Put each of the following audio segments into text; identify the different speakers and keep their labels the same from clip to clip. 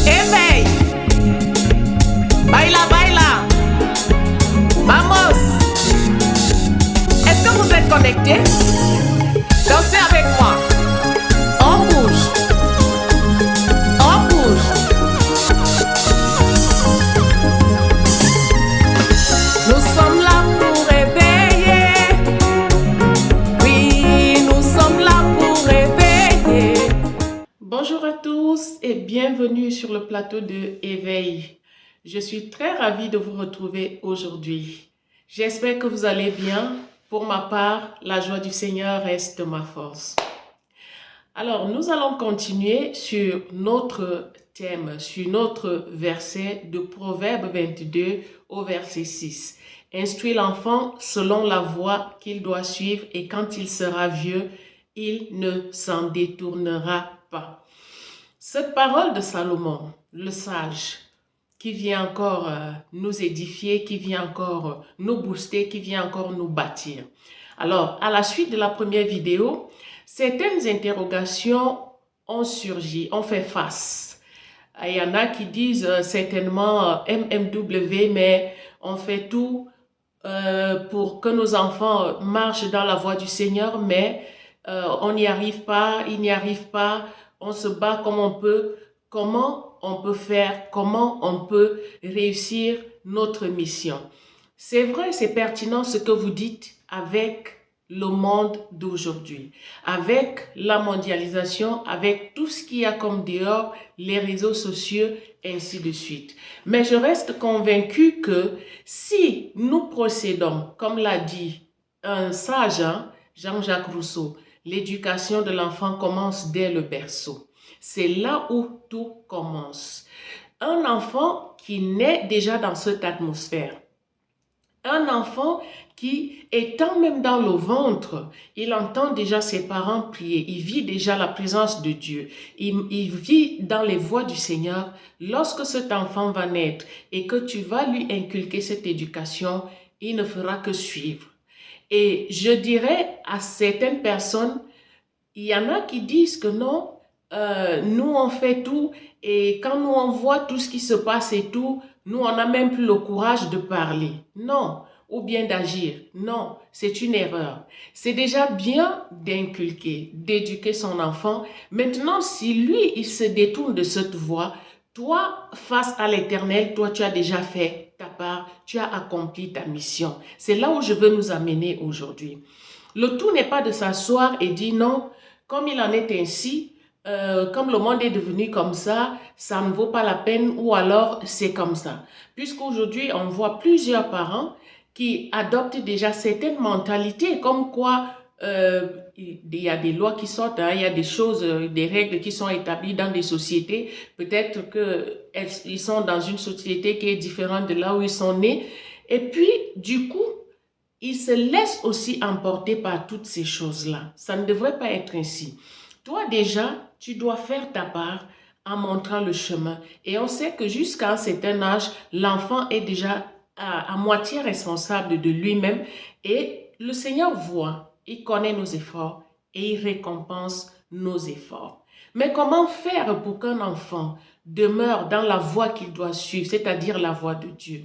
Speaker 1: Éveille! Baila, baila! Vamos! Est-ce que vous êtes connectés? Dansez avec moi! On bouge! On bouge! Nous sommes là pour réveiller. Oui, nous sommes là pour réveiller. Bonjour à tous et bienvenue sur le plateau de Éveil. Je suis très ravie de vous retrouver aujourd'hui. J'espère que vous allez bien. Pour ma part, la joie du Seigneur reste ma force. Alors, nous allons continuer sur notre thème, sur notre verset de Proverbe 22 au verset 6. Instruis l'enfant selon la voie qu'il doit suivre et quand il sera vieux, il ne s'en détournera pas. Cette parole de Salomon, le sage, qui vient encore nous édifier, qui vient encore nous booster, qui vient encore nous bâtir. Alors, à la suite de la première vidéo, certaines interrogations ont surgi, ont fait face. Il y en a qui disent certainement MMW, mais on fait tout pour que nos enfants marchent dans la voie du Seigneur, mais on n'y arrive pas, ils n'y arrivent pas, on se bat comme on peut. Comment on peut faire, comment on peut réussir notre mission. C'est vrai, c'est pertinent ce que vous dites avec le monde d'aujourd'hui, avec la mondialisation, avec tout ce qu'il y a comme dehors, les réseaux sociaux, ainsi de suite. Mais je reste convaincue que si nous procédons, comme l'a dit un sage, Jean-Jacques Rousseau, l'éducation de l'enfant commence dès le berceau. C'est là où tout commence. Un enfant qui naît déjà dans cette atmosphère, un enfant qui, étant même dans le ventre, il entend déjà ses parents prier, il vit déjà la présence de Dieu, il vit dans les voies du Seigneur. Lorsque cet enfant va naître et que tu vas lui inculquer cette éducation, il ne fera que suivre. Et je dirais à certaines personnes, il y en a qui disent que non, nous on fait tout et quand nous on voit tout ce qui se passe et tout, nous on n'a même plus le courage de parler. Non, ou bien d'agir. Non, c'est une erreur. C'est déjà bien d'inculquer, d'éduquer son enfant. Maintenant, si lui, il se détourne de cette voie, toi, face à l'Éternel, toi, tu as déjà fait ta part, tu as accompli ta mission. C'est là où je veux nous amener aujourd'hui. Le tout n'est pas de s'asseoir et dire non, comme il en est ainsi, comme le monde est devenu comme ça ne vaut pas la peine ou alors c'est comme ça. Puisqu'aujourd'hui, on voit plusieurs parents qui adoptent déjà certaines mentalités comme quoi il y a des lois qui sortent, il y a des choses, des règles qui sont établies dans des sociétés. Peut-être qu'ils sont dans une société qui est différente de là où ils sont nés. Et puis, du coup, ils se laissent aussi emporter par toutes ces choses-là. Ça ne devrait pas être ainsi. Toi déjà, tu dois faire ta part en montrant le chemin. Et on sait que jusqu'à un certain âge, l'enfant est déjà à moitié responsable de lui-même. Et le Seigneur voit, il connaît nos efforts et il récompense nos efforts. Mais comment faire pour qu'un enfant demeure dans la voie qu'il doit suivre, c'est-à-dire la voie de Dieu?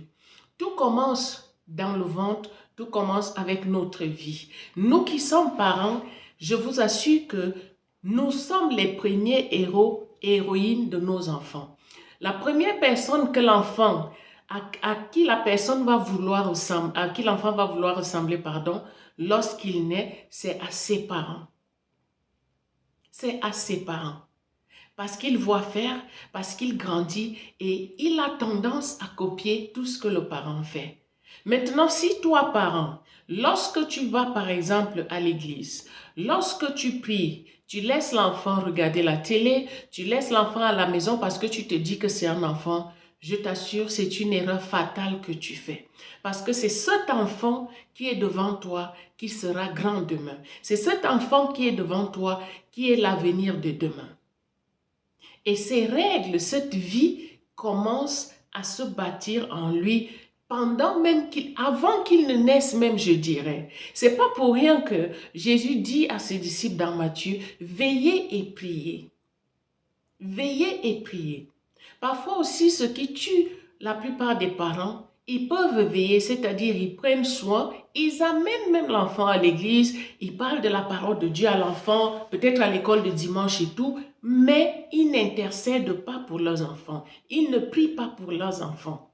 Speaker 1: Tout commence dans le ventre, tout commence avec notre vie. Nous qui sommes parents, je vous assure que nous sommes les premiers héros et héroïnes de nos enfants. La première personne que l'enfant, à qui la personne va vouloir ressembler, à qui l'enfant va vouloir ressembler, lorsqu'il naît, c'est à ses parents. C'est à ses parents. Parce qu'il voit faire, parce qu'il grandit et il a tendance à copier tout ce que le parent fait. Maintenant, si toi, parent, lorsque tu vas par exemple à l'église, lorsque tu pries, tu laisses l'enfant regarder la télé, tu laisses l'enfant à la maison parce que tu te dis que c'est un enfant, je t'assure, c'est une erreur fatale que tu fais. Parce que c'est cet enfant qui est devant toi qui sera grand demain. C'est cet enfant qui est devant toi qui est l'avenir de demain. Et ces règles, cette vie commence à se bâtir en lui avant qu'il ne naisse même, je dirais. C'est pas pour rien que Jésus dit à ses disciples dans Matthieu, veillez et priez. Veillez et priez. Parfois aussi, ce qui tue la plupart des parents, ils peuvent veiller, c'est-à-dire ils prennent soin, ils amènent même l'enfant à l'église, ils parlent de la parole de Dieu à l'enfant, peut-être à l'école de dimanche et tout, mais ils n'intercèdent pas pour leurs enfants, ils ne prient pas pour leurs enfants.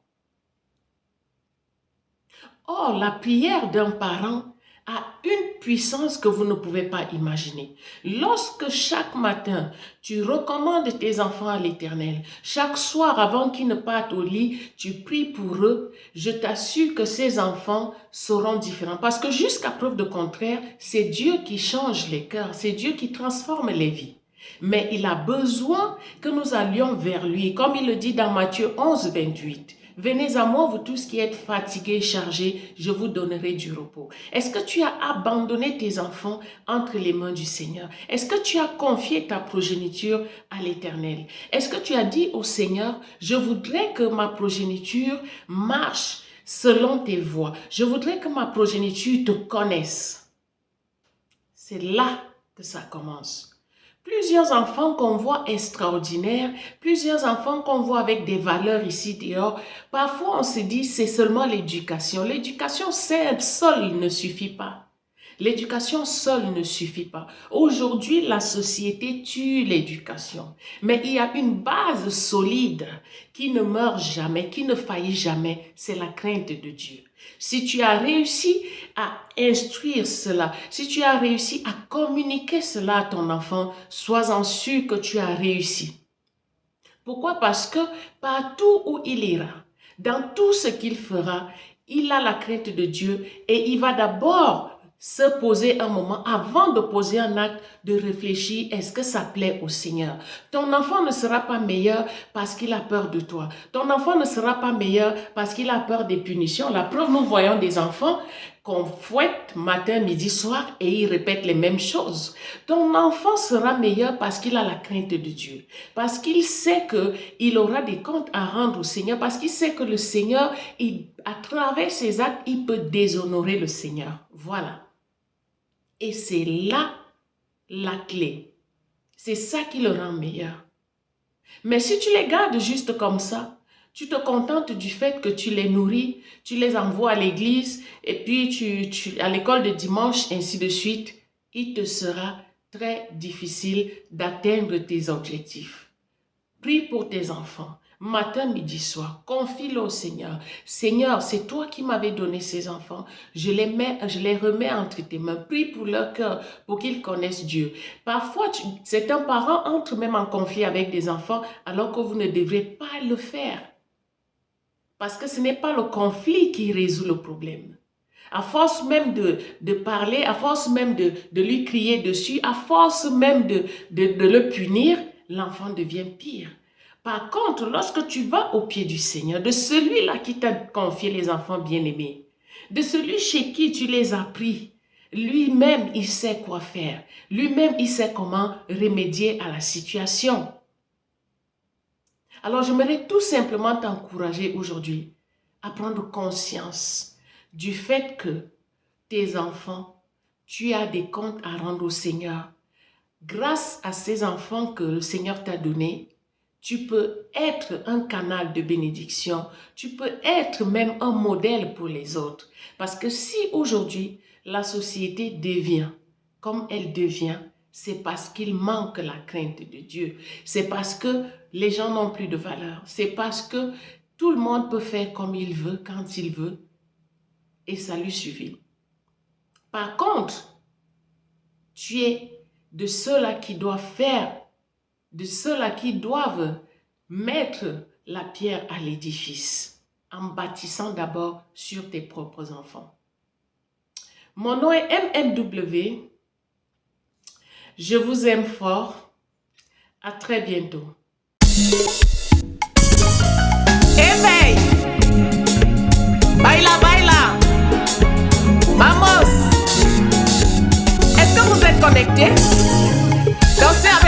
Speaker 1: Or, la prière d'un parent a une puissance que vous ne pouvez pas imaginer. Lorsque chaque matin, tu recommandes tes enfants à l'Éternel, chaque soir avant qu'ils ne partent au lit, tu pries pour eux, je t'assure que ces enfants seront différents. Parce que jusqu'à preuve de contraire, c'est Dieu qui change les cœurs, c'est Dieu qui transforme les vies. Mais il a besoin que nous allions vers lui, comme il le dit dans Matthieu 11, 28. Venez à moi, vous tous qui êtes fatigués et chargés, je vous donnerai du repos. Est-ce que tu as abandonné tes enfants entre les mains du Seigneur? Est-ce que tu as confié ta progéniture à l'Éternel? Est-ce que tu as dit au Seigneur, je voudrais que ma progéniture marche selon tes voies. Je voudrais que ma progéniture te connaisse. C'est là que ça commence. Plusieurs enfants qu'on voit extraordinaires, plusieurs enfants qu'on voit avec des valeurs ici dehors, parfois on se dit c'est seulement l'éducation. L'éducation seule ne suffit pas. L'éducation seule ne suffit pas. Aujourd'hui, la société tue l'éducation. Mais il y a une base solide qui ne meurt jamais, qui ne faillit jamais. C'est la crainte de Dieu. Si tu as réussi à instruire cela, si tu as réussi à communiquer cela à ton enfant, sois-en sûr que tu as réussi. Pourquoi? Parce que partout où il ira, dans tout ce qu'il fera, il a la crainte de Dieu et il va d'abord se poser un moment avant de poser un acte, de réfléchir, est-ce que ça plaît au Seigneur? Ton enfant ne sera pas meilleur parce qu'il a peur de toi. Ton enfant ne sera pas meilleur parce qu'il a peur des punitions. La preuve, nous voyons des enfants qu'on fouette matin, midi, soir et ils répètent les mêmes choses. Ton enfant sera meilleur parce qu'il a la crainte de Dieu. Parce qu'il sait qu'il aura des comptes à rendre au Seigneur. Parce qu'il sait que le Seigneur, à travers ses actes, il peut déshonorer le Seigneur. Voilà. Et c'est là la clé. C'est ça qui le rend meilleur. Mais si tu les gardes juste comme ça, tu te contentes du fait que tu les nourris, tu les envoies à l'église et puis à l'école de dimanche, ainsi de suite, il te sera très difficile d'atteindre tes objectifs. Prie pour tes enfants. Matin, midi, soir, confie-le au Seigneur. Seigneur, c'est toi qui m'avais donné ces enfants. Je les remets entre tes mains. Prie pour leur cœur, pour qu'ils connaissent Dieu. Parfois, certains parents entrent même en conflit avec des enfants alors que vous ne devrez pas le faire. Parce que ce n'est pas le conflit qui résout le problème. À force même de parler, à force même de lui crier dessus, à force même de le punir, l'enfant devient pire. Par contre, lorsque tu vas au pied du Seigneur, de celui-là qui t'a confié les enfants bien-aimés, de celui chez qui tu les as pris, lui-même, il sait quoi faire. Lui-même, il sait comment remédier à la situation. Alors, j'aimerais tout simplement t'encourager aujourd'hui à prendre conscience du fait que tes enfants, tu as des comptes à rendre au Seigneur. Grâce à ces enfants que le Seigneur t'a donnés, tu peux être un canal de bénédiction. Tu peux être même un modèle pour les autres. Parce que si aujourd'hui, la société devient comme elle devient, c'est parce qu'il manque la crainte de Dieu. C'est parce que les gens n'ont plus de valeur. C'est parce que tout le monde peut faire comme il veut, quand il veut. Et ça lui suffit. Par contre, tu es de ceux-là qui doivent faire, de ceux-là qui doivent mettre la pierre à l'édifice en bâtissant d'abord sur tes propres enfants. Mon nom est MMW. Je vous aime fort. À très bientôt. Éveil! Baila, baila! Vamos! Est-ce que vous êtes connectés? Dansez avec